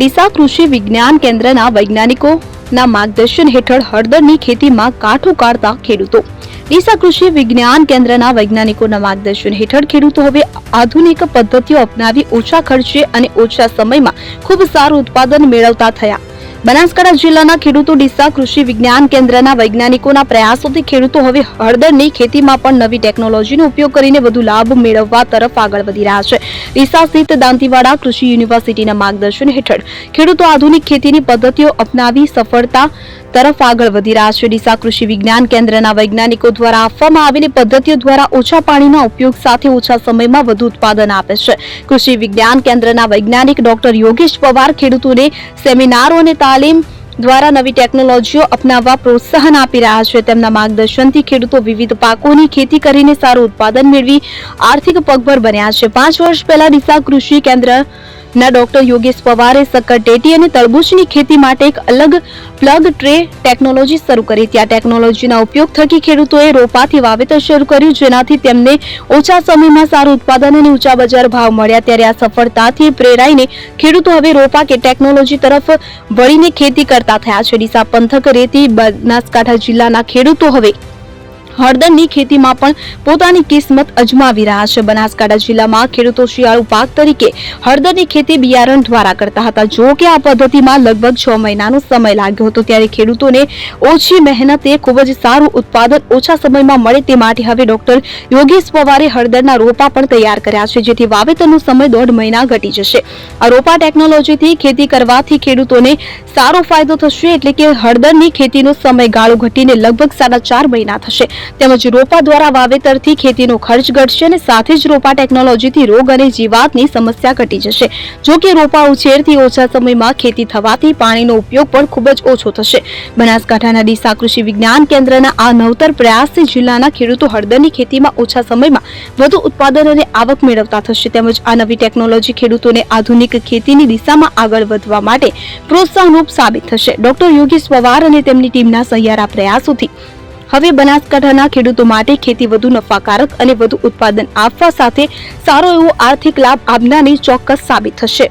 ડીસા કૃષિ વિજ્ઞાન કેન્દ્રના વૈજ્ઞાનિકોના માર્ગદર્શન હેઠળ હળદરની ખેતીમાં કાઠું કાઢતા ખેડૂતો। ડીસા કૃષિ વિજ્ઞાન કેન્દ્રના વૈજ્ઞાનિકોના માર્ગદર્શન હેઠળ ખેડૂતો હવે આધુનિક પદ્ધતિઓ અપનાવી ઓછા ખર્ચે અને ઓછા સમયમાં ખૂબ સારું ઉત્પાદન મેળવતા થયા। બનાસકાંઠા જિલ્લાના ખેડૂતો ડીસા કૃષિ વિજ્ઞાન કેન્દ્રના વૈજ્ઞાનિકોના પ્રયાસોથી ખેડૂતો હવે હળદરની ખેતીમાં પણ નવી ટેકનોલોજીનો ઉપયોગ કરીને વધુ લાભ મેળવવા તરફ આગળ વધી રહ્યા છે। ડીસા સ્થિત દાંતીવાડા કૃષિ યુનિવર્સિટીના માર્ગદર્શન હેઠળ ખેડૂતો આધુનિક ખેતીની પદ્ધતિઓ અપનાવી સફળતા તરફ આગળ વધી રહ્યા છે। ડીસા કૃષિ વિજ્ઞાન કેન્દ્રના વૈજ્ઞાનિકો દ્વારા આપવામાં આવેલી પદ્ધતિઓ દ્વારા ઓછા પાણીના ઉપયોગ સાથે ઓછા સમયમાં વધુ ઉત્પાદન આપે છે। કૃષિ વિજ્ઞાન કેન્દ્રના વૈજ્ઞાનિક ડોક્ટર યોગેશ પવાર ખેડૂતોને સેમિનારો અને તાલીમ દ્વારા નવી ટેકનોલોજીઓ અપનાવવા પ્રોત્સાહન આપી રહ્યા છે। તેમના માર્ગદર્શનથી ખેડૂતો વિવિધ પાકોની ખેતી કરીને સારું ઉત્પાદન મેળવી આર્થિક પગભર બન્યા છે। 5 વર્ષ પહેલા ડીસા કૃષિ કેન્દ્રના ડોક્ટર યોગેશ પવારે સક્કરટેટી અને તરબૂચની ખેતી માટે એક અલગ પ્લગ ટ્રે ટેકનોલોજી શરૂ કરી હતી। આ ટેકનોલોજીના ઉપયોગ થકી ખેડૂતોએ રોપાથી વાવેતર શરૂ કર્યું, જેનાથી તેમને ઓછા સમયમાં સારું ઉત્પાદન અને ઊંચા બજાર ભાવ મળ્યા। ત્યારે આ સફળતાથી પ્રેરાઈને ખેડૂતો હવે રોપા કે ટેકનોલોજી તરફ વળીને ખેતી કરતા થયા છે। ડીસા પંથક રેતી બનાસકાંઠા જિલ્લાના ખેડૂતો હવે હળદરની ખેતીમાં પણ પોતાની કિસ્મત અજમાવી રહ્યા છે। બનાસકાંઠા જિલ્લામાં ખેડૂતો શિયાળુ પાક તરીકે હળદરની ખેતી બિયારણ દ્વારા કરતા હતા। જો કે આ પદ્ધતિમાં લગભગ 6 મહિનાનો સમય લાગ્યો હતો, ત્યારે ખેડૂતોને ઓછી મહેનતે ખૂબ જ સારું ઉત્પાદન ઓછા સમયમાં મળે તે માટે હવે ડોક્ટર યોગેશ પવારે હળદરના રોપા પણ તૈયાર કર્યા છે, જેથી વાવેતરનો સમય 1.5 મહિના ઘટી જશે। આ રોપા ટેકનોલોજીથી ખેતી કરવાથી ખેડૂતોને સારો ફાયદો થશે, એટલે કે હળદરની ખેતીનો સમયગાળો ઘટીને લગભગ 4.5 મહિના થશે। તેમજ રોપા દ્વારા વાવેતરથી ખેતીનો ખર્ચ ઘટશે અને સાથે જ રોપા ટેકનોલોજીથી રોગ અને જીવાતની સમસ્યા ઘટી જશે। જો કે રોપા ઉછેરથી ઓછા સમયમાં ખેતી થવાથી પાણીનો ઉપયોગ પણ ખૂબ જ ઓછો થશે। બનાસકાંઠાના ડીસા કૃષિ વિજ્ઞાન કેન્દ્રના આ નવતર પ્રયાસથી જિલ્લાના ખેડૂતો હળદરની ખેતીમાં ઓછા સમયમાં વધુ ઉત્પાદન અને આવક મેળવતા થશે। તેમજ આ નવી ટેકનોલોજી ખેડૂતોને આધુનિક ખેતીની દિશામાં આગળ વધવા માટે પ્રોત્સાહનરૂપ સાબિત થશે। ડોક્ટર યોગેશ પવાર અને તેમની ટીમના સહિયારા પ્રયાસોથી હવે બનાસકાંઠાના ખેડૂતો માટે ખેતી વધુ નફાકારક અને વધુ ઉત્પાદન આપવા સાથે સારો એવો આર્થિક લાભ આપનારની ચોક્કસ સાબિત થશે।